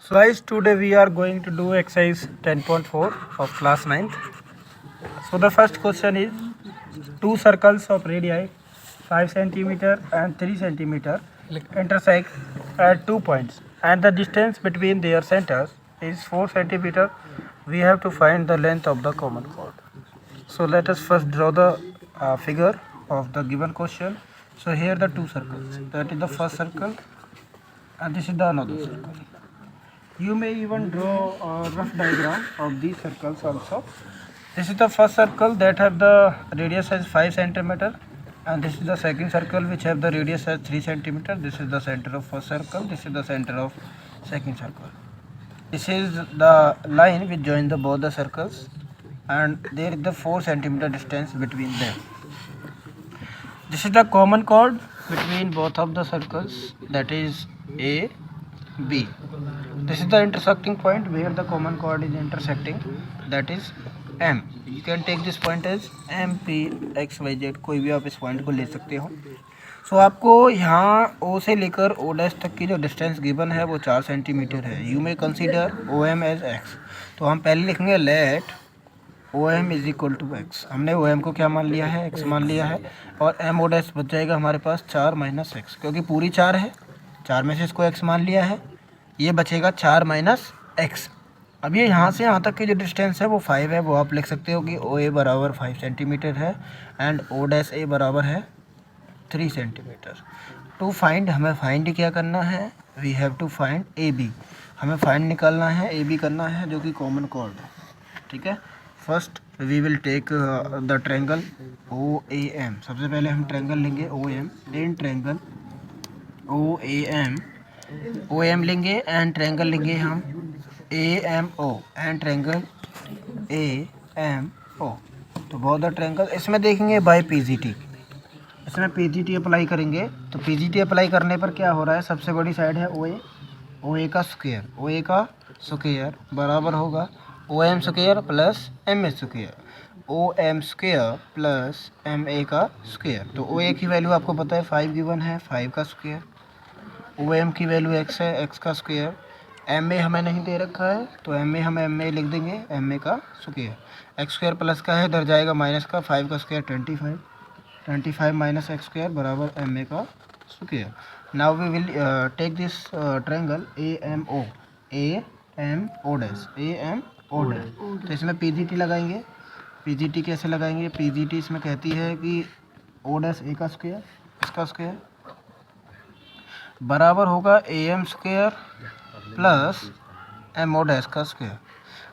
So guys, today we are going to do exercise 10.4 of class 9th. So the first question is two circles of radii 5 centimeter and 3 centimeter intersect at 2 points and the distance between their centers is 4 centimeter. We have to find the length of the common chord. So let us first draw the figure of the given question. So here the two circles, that is the first circle and this is the another circle. You may even draw a rough diagram of these circles also. This is the first circle that have the radius as 5 centimeter, and this is the second circle which have the radius as 3 centimeter. This is the center of first circle. This is the center of second circle. This is the line which join the both the circles, and there is the 4 centimeter distance between them. This is the common chord between both of the circles, that is A, B. This is the intersecting point where the common chord is intersecting, that is M. You can take this point as M, P, X, Y, Z. कोई भी आप इस point को ले सकते हो. सो आपको यहाँ O से लेकर O डैश तक की जो डिस्टेंस गिवन है वो 4 सेंटीमीटर है. You may consider OM as X. तो हम पहले लिखेंगे let OM is equal to X. हमने OM को क्या मान लिया है, X मान लिया है, और M O डैश बच जाएगा हमारे पास 4 माइनस X, क्योंकि पूरी 4 है, 4 में से इसको X मान लिया है, ये बचेगा 4 माइनस X. अब ये यहाँ से यहाँ तक की जो डिस्टेंस है वो 5 है. वो आप लिख सकते हो कि OA बराबर 5 सेंटीमीटर है एंड O डैश A बराबर है 3 सेंटीमीटर. टू फाइंड, हमें फाइंड क्या करना है, we have to find AB. हमें फाइंड निकालना है, AB करना है, जो कि कॉमन कॉर्ड है. ठीक है. First we will take the triangle OAM. सबसे पहले हम ट्रायंगल लेंगे OM. इन ट्रायंगल OAM लेंगे एंड ट्रायंगल लेंगे हम AMO एंड ट्रायंगल AMO. तो बहुत द ट्रायंगल इसमें देखेंगे बाय PGT. इसमें PGT अप्लाई करेंगे. तो PGT अप्लाई करने पर क्या हो रहा है, सबसे बड़ी साइड है OA का स्क्वायर. OA का स्क्वायर बराबर होगा OM square plus MA square. OM square plus MA का स्क्वायर. तो OA की वैल्यू आपको पता है 5 गिवन है, 5 का स्क्वायर. OM की वैल्यू X है, X का स्क्वायर. MA हमें नहीं दे रखा है, तो MA हम MA लिख देंगे, MA का स्क्वायर. X स्क्वायर प्लस का है, इधर जाएगा माइनस का, 5 का स्क्वायर 25. 25 माइनस X स्क्वायर बराबर MA का square. Now we will take this triangle AMO dash. तो इसमें PGT लगाएंगे. PGT कैसे लगाएंगे, PGT इसमें कहती है कि O डैश A का स्क्वायर, इसका स्क्वायर बराबर होगा AM square plus MO dash का स्क्वायर.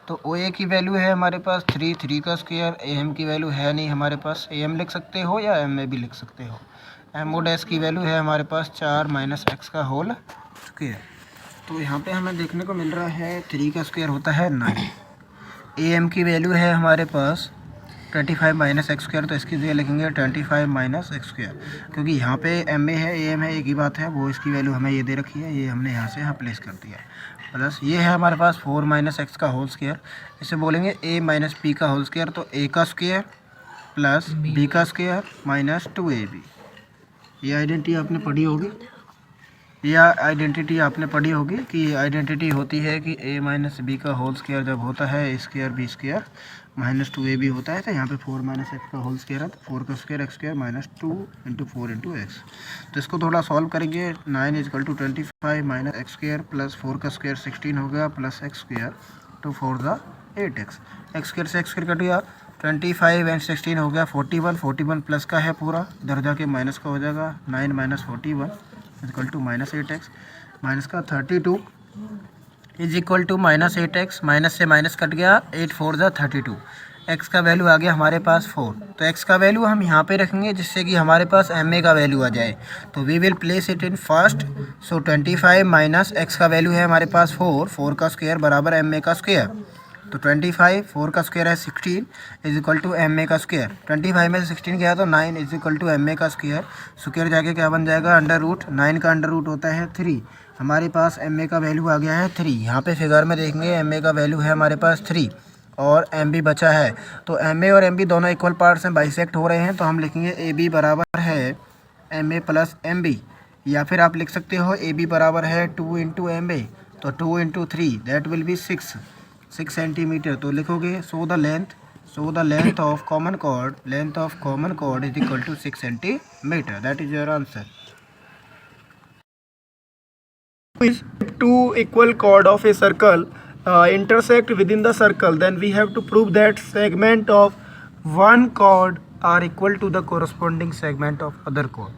तो OA की वैल्यू है हमारे पास 3 का स्क्वायर. AM की वैल्यू है नहीं हमारे पास, AM लिख सकते हो या MA भी लिख सकते हो. MO डैश की वैल्यू है हमारे पास 4 माइनस X का होल स्क्वायर. तो यहाँ पे हमें देखने को मिल रहा है 3 का स्क्वायर होता है 9. AM की वैल्यू है हमारे पास 25 माइनस X स्क्वायर, तो इसकी जगह लिखेंगे 25 माइनस X स्क्वायर, क्योंकि यहाँ पे MA है AM है एक ही बात है. वो इसकी वैल्यू हमें ये दे रखी है, ये हमने यहाँ से यहाँ प्लेस कर दिया है. प्लस ये है हमारे पास 4 माइनस X का होल स्क्वायर. इसे बोलेंगे A माइनस P का होल स्क्वायर. तो A का स्क्वायर प्लस B का स्क्वायर माइनस 2AB. ये आइडेंटिटी आपने पढ़ी होगी, कि आइडेंटिटी होती है कि A माइनस B का होल स्क्वायर जब होता है A square B square minus 2AB होता है. तो यहाँ पे 4 माइनस X का होल स्क्वायर है, तो 4 का square X square minus 2 into 4 into X. तो इसको थोड़ा सॉल्व करेंगे. 9 equal to 25 minus X square plus 4 का स्क्वायर 16 हो गया plus X square two 4 the 8X. X square से X स्क्वायर कट गया, 25 एंड 16 हो गया 41 प्लस का है पूरा, इधर जाके माइनस का हो जाएगा. 9 minus 41 equal to minus 8X. Minus का 32 is equal to minus 8X. Minus से माइनस कट गया, 8 4 ज़ा 32. X का वैल्यू आ गया हमारे पास 4. तो X का वैल्यू हम यहाँ पे रखेंगे जिससे कि हमारे पास MA का वैल्यू आ जाए. तो we will place it in first. So 25 minus X का वैल्यू है हमारे पास 4 का स्क्वायर बराबर MA का स्क्वायर. तो 25 4 का स्क्वायर है 16 इज इक्वल टू MA का स्क्वायर. 25 में से 16 गया तो 9 इज इक्वल टू MA का स्क्वायर. स्क्वायर जाके क्या बन जाएगा, अंडर रूट. 9 का अंडर रूट होता है 3. हमारे पास MA का वैल्यू आ गया है 3. यहाँ पे फिगर में देखेंगे MA का वैल्यू है हमारे पास 3 और MB बचा है. तो MA और MB दोनों इक्वल पार्ट्स में बाइसेक्ट हो रहे हैं, तो हम लिखेंगे AB बराबर है MA प्लस MB, या फिर आप लिख सकते हो AB बराबर है 2 इंटू MA. तो 2 into 3 that will be 6 centimetre. तो लिखोगे so the length of common chord is equal to 6 centimetre. That is your answer. Two equal chord of a circle intersect within the circle, then we have to prove that segment of one chord are equal to the corresponding segment of other chord।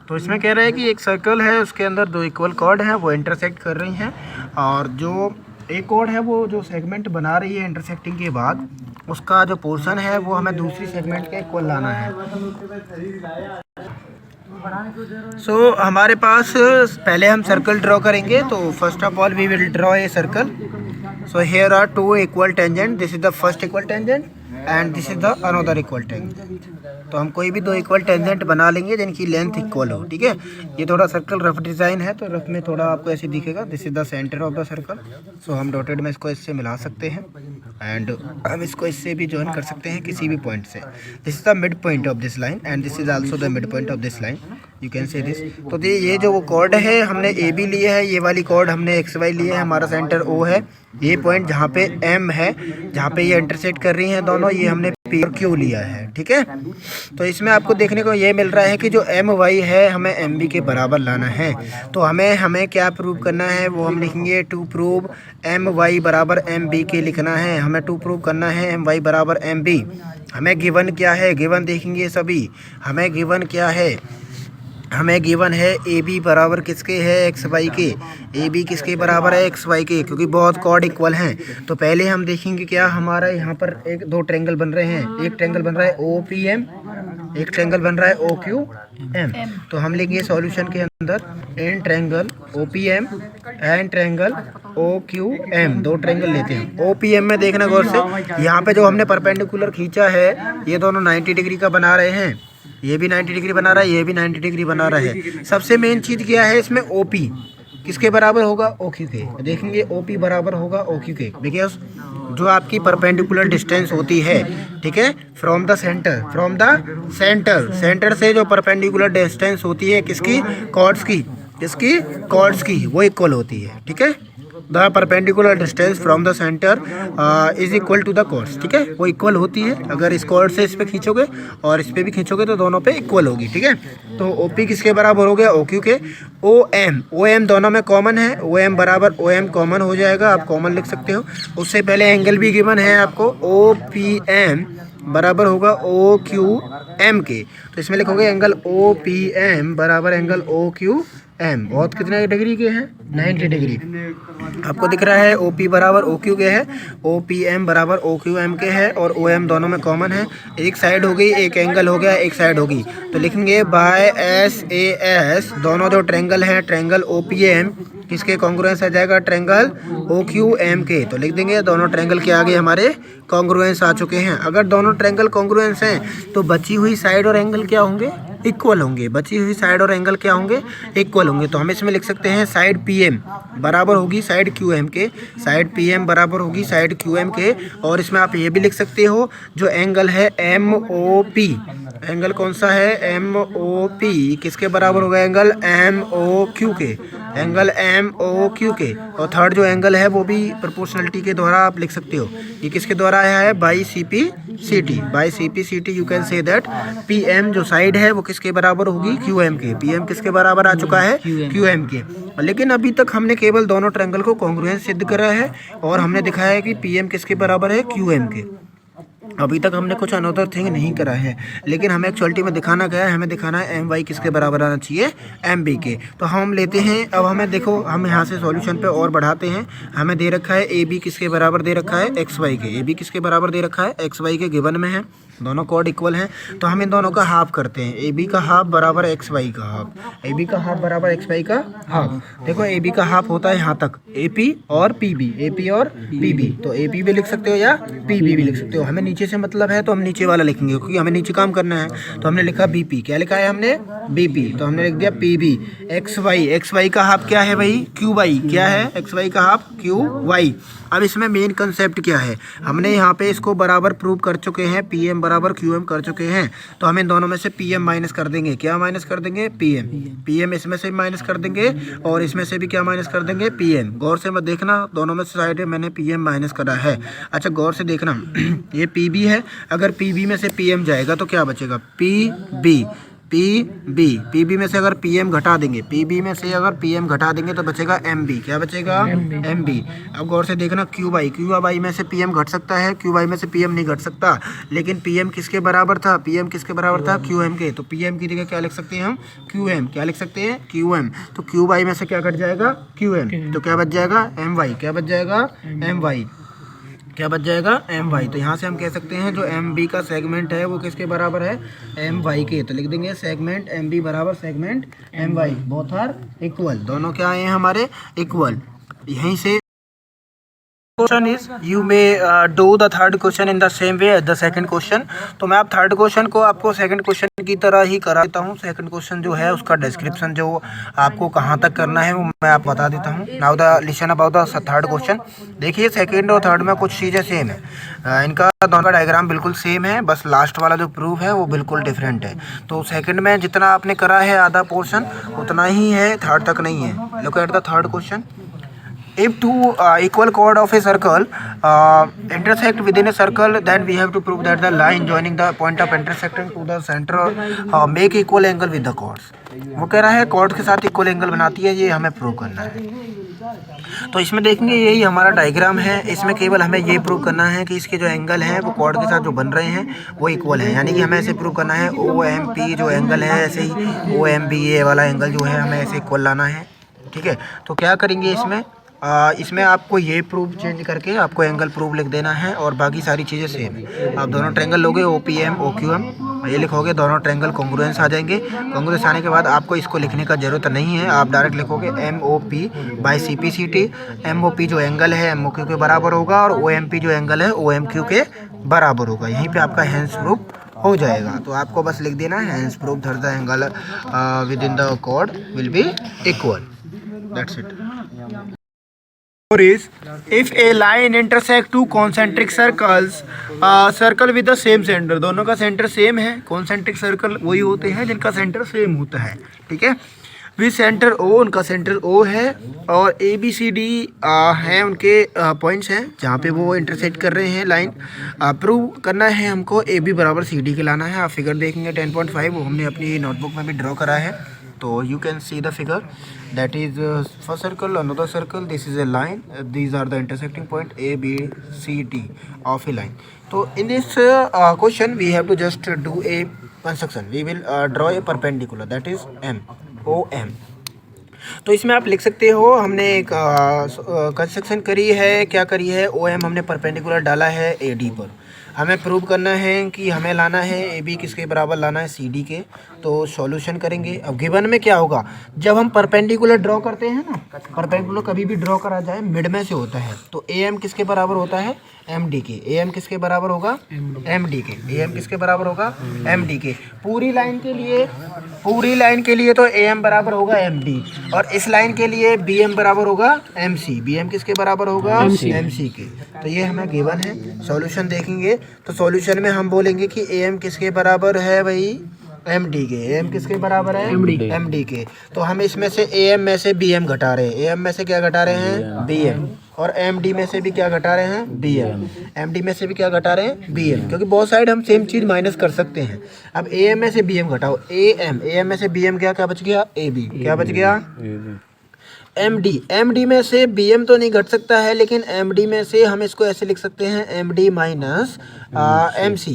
तो इसमें कह रहा है कि एक circle है, उसके अंदर दो इक्वल कॉर्ड हैं, वो इंटरसेक्ट कर रही हैं, और जो एक कॉर्ड है वो जो सेगमेंट बना रही है इंटरसेक्टिंग के बाद, उसका जो पोर्शन है वो हमें दूसरी सेगमेंट के इक्वल लाना है। हमारे पास पहले हम सर्कल ड्रॉ करेंगे। तो first of all we will draw a circle. So here are two equal tangent, this is the first equal tangent and this is the another equal tangent. तो हम कोई भी दो इक्वल टेंजेंट बना लेंगे जिनकी लेंथ इक्वल हो, ठीक है। ये थोड़ा सर्कल रफ डिज़ाइन है, तो रफ में थोड़ा आपको ऐसे दिखेगा। This is the centre of the circle. So हम डॉटेड में इसको इससे मिला सकते हैं एंड हम इसको इससे भी ज्वाइन कर सकते हैं किसी भी पॉइंट से। This is the mid point of this line and this is also the mid point of this line, you can say this. तो ये जो वो कॉर्ड है हमने ए बी लिए है, ये वाली कॉर्ड हमने एक्स वाई लिए है, हमारा सेंटर ओ है। ये पॉइंट जहाँ पे एम है, जहाँ पे ये इंटरसेक्ट कर रही हैं दोनों, ये हमने पी और क्यू लिया है, ठीक है। तो इसमें आपको देखने को ये मिल रहा है कि जो एम वाई है हमें एम बी के बराबर लाना है। तो हमें क्या प्रूव करना है, वो हम लिखेंगे टू प्रूव एम वाई बराबर एम बी के लिखना है। हमें टू प्रूव करना है एम वाई बराबर एम बी। हमें गिवन क्या है, गिवन देखेंगे सभी। हमें गिवन क्या है, हमें गिवन है ए बी बराबर किसके है, एक्स वाई के। ए बी किसके बराबर है, एक्स वाई के, क्योंकि बहुत कॉर्ड इक्वल हैं। तो पहले हम देखेंगे क्या हमारा यहाँ पर एक दो ट्रायंगल बन रहे हैं। एक ट्रायंगल बन रहा है ओ पी एम, एक ट्रायंगल बन रहा है ओ क्यू एम। तो हम लेंगे सॉल्यूशन के अंदर an triangle O P M and triangle O Q M, दो ट्रायंगल लेते हैं। ओ पी एम में देखना गौर से, यहाँ पे जो हमने परपेंडिकुलर खींचा है ये दोनों 90 डिग्री का बना रहे हैं। ये भी 90 डिग्री बना रहा है, ये भी 90 डिग्री बना रहा है। सबसे मेन चीज़ क्या है इसमें, OP किसके बराबर होगा, OQ के। देखेंगे OP बराबर होगा OQ के, बिकॉज जो आपकी परपेंडिकुलर डिस्टेंस होती है, ठीक है, फ्रॉम द सेंटर से जो परपेंडिकुलर डिस्टेंस होती है किसकी, कॉर्ड्स की, वो इक्वल होती है, ठीक है। The perpendicular distance from the centre is equal to the chords, ठीक है, वो इक्वल होती है। अगर इस कॉर्ड से इस पे खींचोगे और इस पे भी खींचोगे तो दोनों पे इक्वल होगी, ठीक है। तो OP किसके बराबर हो गया, OQ के। OM दोनों में कॉमन है, OM बराबर OM कॉमन हो जाएगा, आप कॉमन लिख सकते हो। उससे पहले एंगल भी गिवन है आपको, OPM बराबर होगा OQM के। तो इसमें लिखोगे एंगल OPM बराबर एंगल OQM, बहुत कितने डिग्री के हैं, 90 डिग्री। आपको दिख रहा है OP बराबर OQ के है, OPM बराबर OQM के है, और OM दोनों में कॉमन है। एक साइड हो गई, एक एंगल हो गया, एक साइड होगी। तो लिखेंगे बाय SAS दोनों जो ट्रायंगल हैं, ट्रायंगल OPM किसके कॉन्ग्रुएंस आ जाएगा, ट्रायंगल OQM के। तो लिख देंगे दोनों ट्रायंगल के आगे हमारे कॉन्ग्रुएंस आ चुके हैं। अगर दोनों ट्रायंगल कॉन्ग्रुएंस हैं तो बची हुई साइड और एंगल क्या होंगे, इक्वल होंगे। बची हुई साइड और एंगल क्या होंगे, इक्वल होंगे। तो हम इसमें लिख सकते हैं साइड PM बराबर होगी साइड QM के, साइड PM बराबर होगी साइड QM के। और इसमें आप ये भी लिख सकते हो जो एंगल है MOP, एंगल कौन सा है, MOP किसके बराबर होगा, एंगल MOQ के, एंगल MOQ के। और थर्ड जो एंगल है वो भी प्रोपोर्शनलिटी के द्वारा आप लिख सकते हो। ये किसके द्वारा आया है, by CPCT, you can say that PM जो साइड है वो किसके बराबर होगी, QM के। PM किसके बराबर आ चुका है, QM के। लेकिन अभी तक हमने केवल दोनों ट्रायंगल को कॉन्ग्रुएंस सिद्ध करा है और हमने दिखाया है कि PM किसके बराबर है, QM के। अभी तक हमने कुछ अनदर थिंग नहीं करा है, लेकिन हमें एक्चुअलिटी में दिखाना क्या है, हमें दिखाना है MY किसके बराबर आना चाहिए, MB के। तो हम लेते हैं, अब हमें देखो हम यहाँ से सॉल्यूशन पे और बढ़ाते हैं। हमें दे रखा है AB किसके बराबर दे रखा है, XY के। AB किसके बराबर दे रखा है, XY के, गिवन में है, दोनों कॉर्ड इक्वल हैं। तो हम इन दोनों का हाफ करते हैं, AB का हाफ बराबर XY का हाफ, AB का हाफ बराबर XY का हाफ। देखो AB का हाफ होता है यहाँ तक, AP और PB, AP और PB। तो AP भी लिख सकते हो या PB भी लिख सकते हो। हमें नीचे से मतलब है तो हम नीचे वाला लिखेंगे क्योंकि हमें नीचे काम करना है। तो हमने लिखा BP, क्या लिखा है हमने BP, तो हमने लिख दिया PB। XY का हाफ क्या है भाई QY, क्या है XY का हाफ QY। अब इसमें मेन कंसेप्ट क्या है, हमने यहाँ पे इसको बराबर प्रूव कर चुके हैं, PM बराबर QM कर चुके हैं। तो हम इन दोनों में से PM माइनस कर देंगे, क्या माइनस कर देंगे PM इसमें से माइनस कर देंगे और इसमें से भी क्या माइनस कर देंगे PM। गौर से मत देखना, दोनों में से साइड में मैंने PM माइनस करा है। अच्छा गौर से देखना ये PB है, अगर PB में से PM जाएगा तो क्या बचेगा PB में से अगर PM घटा देंगे, PB में से अगर PM घटा देंगे तो बचेगा MB, क्या बचेगा MB। अब गौर से देखना QY में से PM घट सकता है, QY में से PM नहीं घट सकता, लेकिन PM किसके बराबर था, PM किसके बराबर था QM के। तो PM की जगह क्या लिख सकते हैं हम QM, क्या लिख सकते हैं QM। तो QY में से क्या घट जाएगा QM, तो क्या बच जाएगा MY, क्या बच जाएगा MY, क्या बच जाएगा MY। तो यहाँ से हम कह सकते हैं जो MB का सेगमेंट है वो किसके बराबर है MY के। तो लिख देंगे सेगमेंट MB बराबर segment MY, both are equal, दोनों क्या आए हैं हमारे इक्वल। यहीं से question is you may do the third question in the same way as the second question. तो मैं आप थर्ड क्वेश्चन को आपको सेकंड क्वेश्चन की तरह ही करा देता हूँ। सेकंड क्वेश्चन जो है उसका डिस्क्रिप्शन जो आपको कहाँ तक करना है वो मैं आप बता देता हूँ। Now the listen about the third question. देखिए सेकंड और थर्ड में कुछ चीज़ें सेम है, इनका दोनों का डायग्राम बिल्कुल सेम है, बस लास्ट वाला जो प्रूफ है वो बिल्कुल डिफरेंट है। तो सेकंड में जितना आपने करा है आधा पोर्शन उतना ही है, थर्ड तक नहीं है। Look at the third question. If two equal chord of a circle intersect within a circle, then we have to prove that the line joining the point of intersection to the center make equal angle with the chords। वो कह रहा है chord के साथ equal angle बनाती है, ये हमें प्रूव करना है। तो इसमें देखेंगे यही हमारा डायग्राम है, इसमें केवल हमें ये प्रूव करना है कि इसके जो एंगल हैं वो कॉर्ड के साथ जो बन रहे हैं वो इक्वल है। यानी कि हमें ऐसे प्रूव करना है OMP जो एंगल है ऐसे ही OMBA वाला एंगल जो है हमें ऐसे इक्वल लाना है। ठीक है, तो क्या करेंगे इसमें आपको ये प्रूफ चेंज करके आपको एंगल प्रूफ लिख देना है और बाकी सारी चीज़ें सेम है। आप दोनों ट्रायंगल लोगे OPM OQM, ये लिखोगे, दोनों ट्रायंगल कॉन्ग्रुएंस आ जाएंगे। कॉन्ग्रुएंस आने के बाद आपको इसको लिखने का ज़रूरत नहीं है, आप डायरेक्ट लिखोगे MOP बाई CPCT। MOP जो एंगल है MOQ के बराबर होगा और OMP जो एंगल है OMQ के बराबर होगा। यहीं पर आपका हैंस प्रूफ हो जाएगा। तो आपको बस लिख देना है hence proof that the angle within the chord will be equal, that's it. Is if a line intersect two concentric circles, circle with the same centre, दोनों का सेंटर सेम है। कॉन्सेंट्रिक सर्कल वही होते हैं जिनका centre same होता है, ठीक है। विद सेंटर O, उनका सेंटर O है और ABCD हैं उनके पॉइंट्स हैं जहाँ पे वो इंटरसेक्ट कर रहे हैं लाइन। प्रूव करना है हमको AB बराबर CD के लाना है। आप फिगर देखेंगे 10.5 वो हमने अपनी नोटबुक में भी ड्रॉ करा है। तो you can see the figure that is first circle, another circle, this is a line, these are the intersecting point A B C D of a line. So in this question we have to just do a construction, we will draw a perpendicular, that is OM। तो इसमें आप लिख सकते हो हमने एक construction करी है, क्या करी है OM हमने परपेंडिकुलर डाला है AD पर। हमें प्रूव करना है कि हमें लाना है AB किसके बराबर लाना है CD के। तो सॉल्यूशन करेंगे। अब गिवन में क्या होगा, जब हम परपेंडिकुलर ड्रॉ करते हैं ना, परपेंडिकुलर कभी भी ड्रॉ करा जाए मिड में से होता है, तो AM किसके बराबर होता है MD के। AM किसके बराबर होगा MD के। AM किसके बराबर होगा MD के। पूरी लाइन के लिए तो AM बराबर होगा MD और इस लाइन के लिए BM बराबर होगा MC। BM किसके बराबर होगा MC के। तो ये हमें गिवन है। सॉल्यूशन देखेंगे तो सॉल्यूशन में हम बोलेंगे कि AM किसके बराबर है भाई MD के। AM किसके बराबर है MD के। तो हम इसमें से AM में से BM घटा रहे हैं। AM में से क्या घटा रहे हैं BM और MD में से भी क्या घटा रहे हैं BM। MD में से भी क्या घटा रहे हैं BM, क्योंकि बहुत साइड हम सेम चीज़ माइनस कर सकते हैं। अब AM में से BM घटाओ AM में से BM क्या बच गया AB, क्या बच गया MD में से BM तो नहीं घट सकता है, लेकिन MD में से हम इसको ऐसे लिख सकते हैं MD माइनस MC,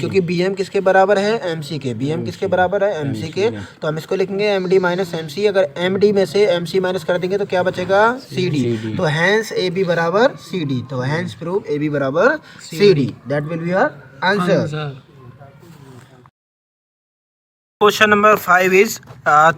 क्योंकि BM किसके बराबर है MC के। BM किसके बराबर है MC के, तो हम इसको लिखेंगे MD माइनस MC। अगर MD में से MC माइनस कर देंगे तो क्या बचेगा CD। तो हैंस AB बराबर CD। तो हैंस प्रूफ AB बराबर CD, that will be your answer. Question number 5 is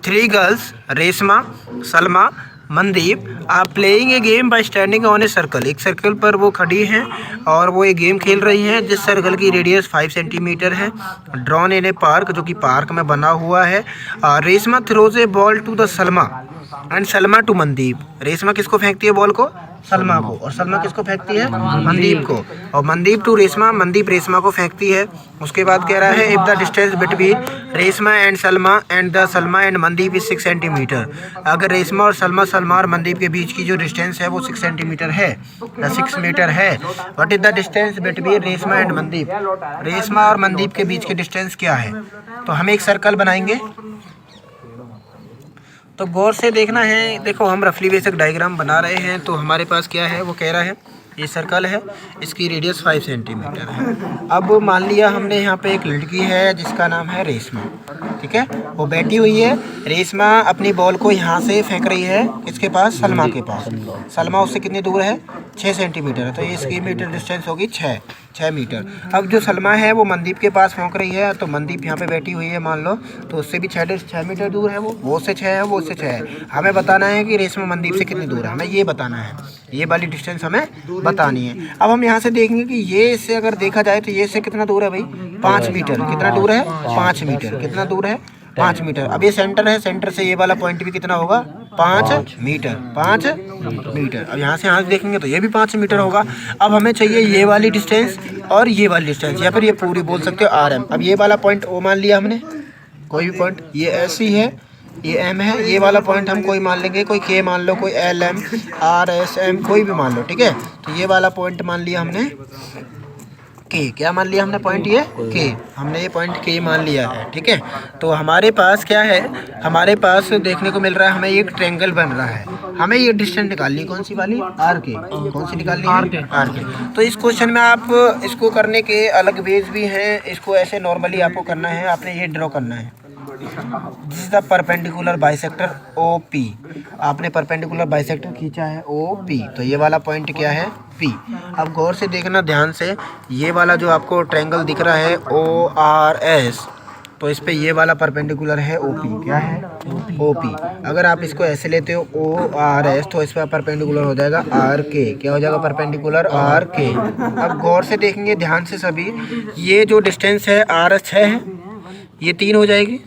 3 girls Resma, Salma Mandeep आप playing a game by standing on a circle. एक सर्कल पर वो खड़ी हैं और वो एक गेम खेल रही हैं जिस सर्कल की रेडियस 5 सेंटीमीटर है। ड्रॉन इन ए पार्क, जो कि पार्क में बना हुआ है। Reshma throws a ball to the Salma and Salma to Mandeep. Reshma किसको फेंकती है बॉल को? सलमा को। और सलमा किसको फेंकती है? मनदीप को। और मनदीप टू रेशमा, मनदीप रेशमा को फेंकती है। उसके बाद कह रहा है if the distance between Reshma and Salma and the Salma and Mandeep is 6 centimetre. अगर रेशमा और सलमा और मनदीप के बीच की जो डिस्टेंस है वो 6 सेंटीमीटर है या 6 मीटर है। What is the distance between Reshma and Mandeep? Reshma और मनदीप के बीच की डिस्टेंस क्या है? तो हम एक सर्कल बनाएंगे। तो गौर से देखना है। देखो हम रफली बेसिक डायग्राम बना रहे हैं। तो हमारे पास क्या है, वो कह रहा है ये सर्कल है, इसकी रेडियस 5 सेंटीमीटर है। अब मान लिया हमने यहाँ पे एक लड़की है जिसका नाम है रेशमा, ठीक है। वो बैठी हुई है। रेशमा अपनी बॉल को यहाँ से फेंक रही है किसके पास? सलमा के पास। सलमा उससे कितनी दूर है? 6 सेंटीमीटर है। तो ये इसकी मीटर डिस्टेंस होगी 6 मीटर। अब जो सलमा है वो मनदीप के पास फेंक रही है। तो मनदीप यहाँ पे बैठी हुई है मान लो, तो उससे भी 6 मीटर दूर है। वो उससे 6 है, वो उससे 6 है। हमें बताना है कि रेशमा मनदीप से कितनी दूर है, हमें ये बताना है। ये वाली डिस्टेंस हमें बतानी है। अब हम यहाँ से देखेंगे कि ये इससे अगर देखा जाए तो ये इससे कितना दूर है भाई? 5 मीटर। कितना दूर है? 5 मीटर। कितना दूर है? 5 मीटर। अब ये सेंटर है, सेंटर से ये वाला पॉइंट भी कितना होगा? 5 मीटर। 5 मीटर। अब यहाँ से देखेंगे तो ये भी 5 मीटर होगा। अब हमें चाहिए ये वाली डिस्टेंस और ये वाली डिस्टेंस, या फिर ये पूरी बोल सकते हो RM। अब ये वाला पॉइंट O मान लिया हमने, कोई भी पॉइंट, ये ऐसी है, ये M है। ये वाला पॉइंट हम कोई मान लेंगे, कोई K मान लो, कोई LM RSM कोई भी मान लो, ठीक है। तो ये वाला पॉइंट मान लिया हमने K। क्या मान लिया हमने पॉइंट? ये K। हमने ये पॉइंट K मान लिया है, ठीक है। तो हमारे पास क्या है? हमारे पास देखने को मिल रहा है हमें एक ट्रायंगल बन रहा है। हमें ये डिस्टेंस निकालनी है, कौन सी वाली? RK। कौन सी निकालनी है? RK। तो इस क्वेश्चन में आप इसको करने के अलग वेज भी हैं। इसको ऐसे नॉर्मली आपको करना है, आपने ये ड्रॉ करना है। This is the perpendicular bisector OP। आपने परपेंडिकुलर बाइसेक्टर खींचा है OP। तो ये वाला पॉइंट क्या है? P। अब गौर से देखना ध्यान से, ये वाला जो आपको ट्रायंगल दिख रहा है ORS, तो इस पे ये वाला परपेंडिकुलर है OP। क्या है? OP। अगर आप इसको ऐसे लेते हो ORS, तो इस पर परपेंडिकुलर हो जाएगा RK। क्या हो जाएगा? Perpendicular RK। अब गौर से देखेंगे ध्यान से सभी, ये जो डिस्टेंस है RS 6 है, ये 3 हो जाएगी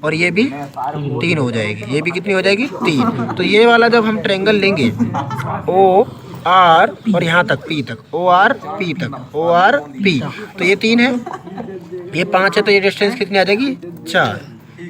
और ये भी 3 हो जाएगी। ये भी कितनी हो जाएगी? 3। तो ये वाला जब हम ट्रायंगल लेंगे OR और यहाँ तक P तक, ORP तक, ORP, तो ये 3 है, ये 5 है। तो ये डिस्टेंस कितनी आ जाएगी? 4।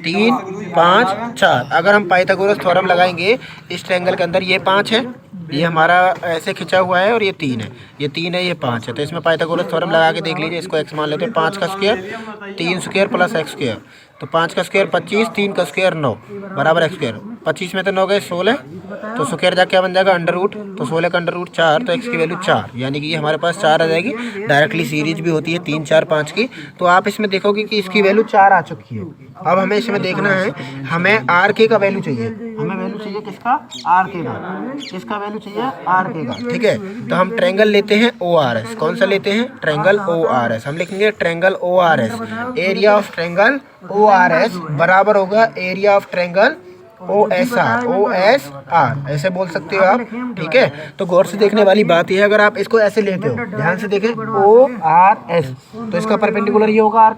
3 5 4। अगर हम पाइथागोरस थ्योरम लगाएंगे इस ट्रायंगल के अंदर, ये 5 है, ये हमारा ऐसे खिंचा हुआ है, और ये 3 है, ये 3 है, ये 5 है। तो इसमें पाइथागोरस थ्योरम लगा के देख लीजिए। इसको x मान लेते हैं। 5 का square 3 square plus x square. तो 5 का स्क्वायर 25, 3 का स्क्वायर 9 बराबर x स्क्वायर। 25 में तो 9 गए 16, तो स्क्वायर जाके क्या बन जाएगा? Under root. तो 16 का अंडर रूट 4, तो x की वैल्यू 4, यानी कि ये हमारे पास 4 आ जाएगी। डायरेक्टली सीरीज भी होती है 3 4 5 की। तो आप इसमें देखोगे कि इसकी वैल्यू 4 आ चुकी है। अब हमें इसमें देखना है, हमें RK का वैल्यू चाहिए। हमें वैल्यू चाहिए किसका? RK का। किसका वैल्यू चाहिए? RK का, ठीक है। तो हम ट्रायंगल लेते हैं ORS। कौन सा लेते हैं? Triangle ORS। हम लिखेंगे triangle ORS। Area of triangle ORS बराबर होगा एरिया ऑफ ट्रायंगल OSR। ऐसे बोल सकते हो आप, ठीक है। तो गौर से देखने वाली बात यह है, अगर आप इसको ऐसे लेते हो, ध्यान से देखें, ORS, तो इसका परपेंडिकुलर ये होगा RK।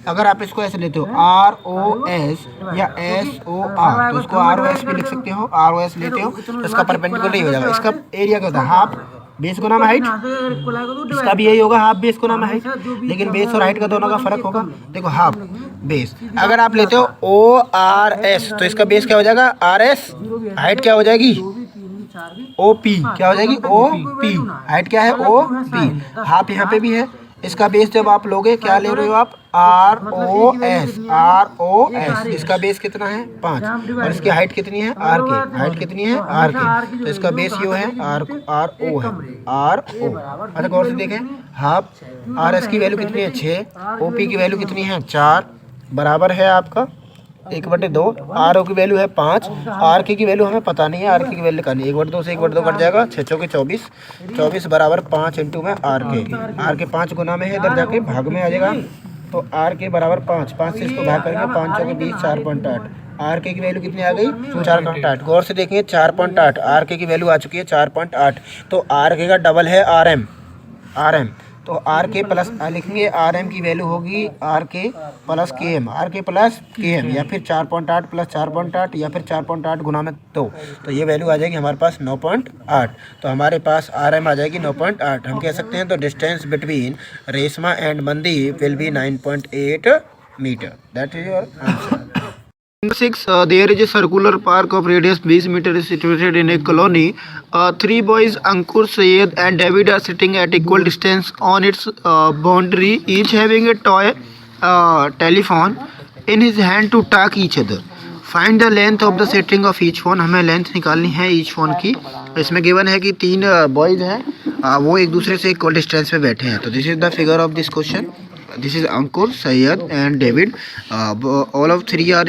अगर आप इसको ऐसे लेते हो ROS या SOR, तो इसको ROS भी लिख सकते हो। ROS लेते हो तो इसका परपेंडिकुलर ही हो जाएगा। इसका एरिया क्या होता है? हाफ बेस को नाम है हाइट। इसका भी यही होगा, हाफ बेस को नाम है हाइट, लेकिन बेस और हाइट का दोनों का फर्क होगा। देखो हाफ बेस। अगर आप लेते हो ORS, तो इसका बेस क्या हो जाएगा? RS। हाइट क्या हो जाएगी? OP। क्या हो जाएगी? OP। हाइट क्या है? OP। हाफ यहाँ पे भी है। इसका बेस जब आप लोगे, क्या ले रहे हो आप? ROS। इसका बेस कितना है? 5। और इसकी हाइट कितनी है? RK। हाइट कितनी है? RK। तो इसका बेस यो है RO है, RO। अच्छा गौर से देखें, हाफ RS की वैल्यू कितनी है? 6। OP की वैल्यू कितनी है? 4 बराबर है आपका 1/2। RO की वैल्यू है 5। RK की वैल्यू हमें पता नहीं है, RK की वैल्यू करनी है। 1/2 से 1/2 कट जाएगा, 6 चौके 24। 24 बराबर 5 इंटू में RK 5 गुना में है, इधर जाके भाग में आ जाएगा। तो RK बराबर 5 से इसको भाग करेंगे, 5 चौके 20, 4.8। आर के की वैल्यू कितनी आ गई 4.8। गौर से देखेंगे 4.8 आर के की वैल्यू आ चुकी है 4.8। तो आर के का डबल है आर एम। तो आर के प्लस लिखेंगे आर एम की वैल्यू होगी आर के प्लस के एम, आर के प्लस के एम, या फिर 4.8 प्लस 4.8 या फिर 4.8 गुना में 2। तो ये वैल्यू आ जाएगी हमारे पास 9.8। तो हमारे पास आर एम आ जाएगी 9.8। हम कह सकते हैं तो distance between Reshma and Mandeep will be 9.8 metre. That is your answer. Number 6, there is a circular park of radius 20 meter is situated in a colony. Three boys, Ankur, Syed and David, are sitting at equal distance on its boundary, each having a toy telephone in his hand to talk each other. Find the length of the setting of each phone. हमें length निकालनी है each phone की। इसमें given है कि 3 boys हैं, वो एक दूसरे से इक्वल डिस्टेंस पे बैठे हैं। तो this is the figure of this question. This is Ankur, Syed and David. All of three are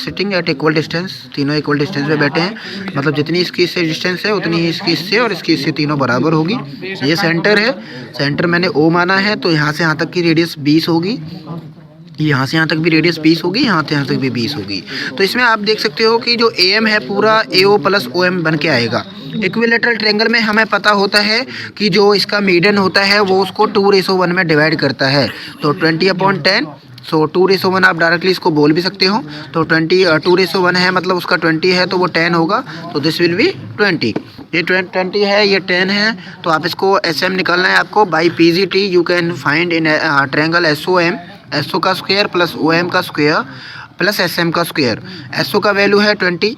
sitting at equal distance. तीनों equal distance पे बैठे हैं, मतलब जितनी इसकी इससे डिस्टेंस है उतनी ही इसकी इससे और इसकी इससे तीनों बराबर होगी। ये सेंटर है, सेंटर मैंने O माना है, तो यहाँ से यहाँ तक की रेडियस 20 होगी, यहाँ से यहाँ तक भी रेडियस 20 होगी, यहाँ से यहाँ तक भी 20 होगी। तो इसमें आप देख सकते हो कि जो AM है पूरा AO प्लस OM बन के आएगा। इक्विलेटरल ट्रायंगल में हमें पता होता है कि जो इसका मीडियन होता है वो उसको 2:1 में डिवाइड करता है, तो 20/10। सो 2:1 आप डायरेक्टली इसको बोल भी सकते हो। तो 2:1 है, मतलब उसका 20 है तो वो 10 होगा, तो दिस विल बी 20। ये 20 है, ये 10 है, तो आप इसको SM निकालना है आपको। By PGT you can find in triangle SOM, SO का स्क्वायर प्लस OM का स्क्वायर प्लस SM का स्क्वायर। SO का वैल्यू है 20,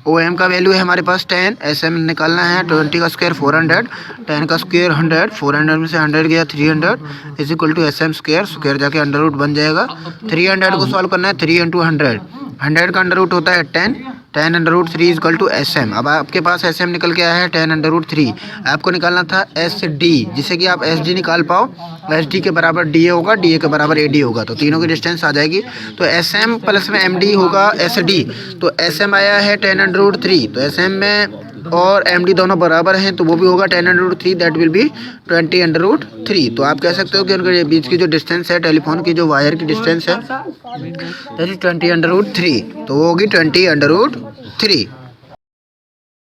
OM का वैल्यू है हमारे पास 10, SM निकालना है। 20 का स्क्वायर 400, 10 का स्क्वायर 100, 400 में से 100 गया 300 is equal to SM square, square जाके अंडर रूट बन जाएगा। 300 को सॉल्व करना है, 3 × 100, 100 का अंडर रूट होता है 10, 10 under root 3 is equal to SM। अब आपके पास SM निकल के आया है 10 अंडर रूट 3। आपको निकालना था SD, जिससे कि आप SD निकाल पाओ। SD के बराबर DA होगा, DA के बराबर AD होगा, तो तीनों की डिस्टेंस आ जाएगी। तो SM प्लस में MD होगा SD, तो SM आया है 10 अंडर रूट 3, तो SM में और MD दोनों बराबर हैं, तो वो भी होगा 10 under root 3, that will be 20 under root 3। तो आप कह सकते हो कि उनके बीच की जो डिस्टेंस है, टेलीफोन की जो वायर की डिस्टेंस है, दैट इज 20 अंडर रूट 3, तो वो होगी 20 अंडर रूट 3।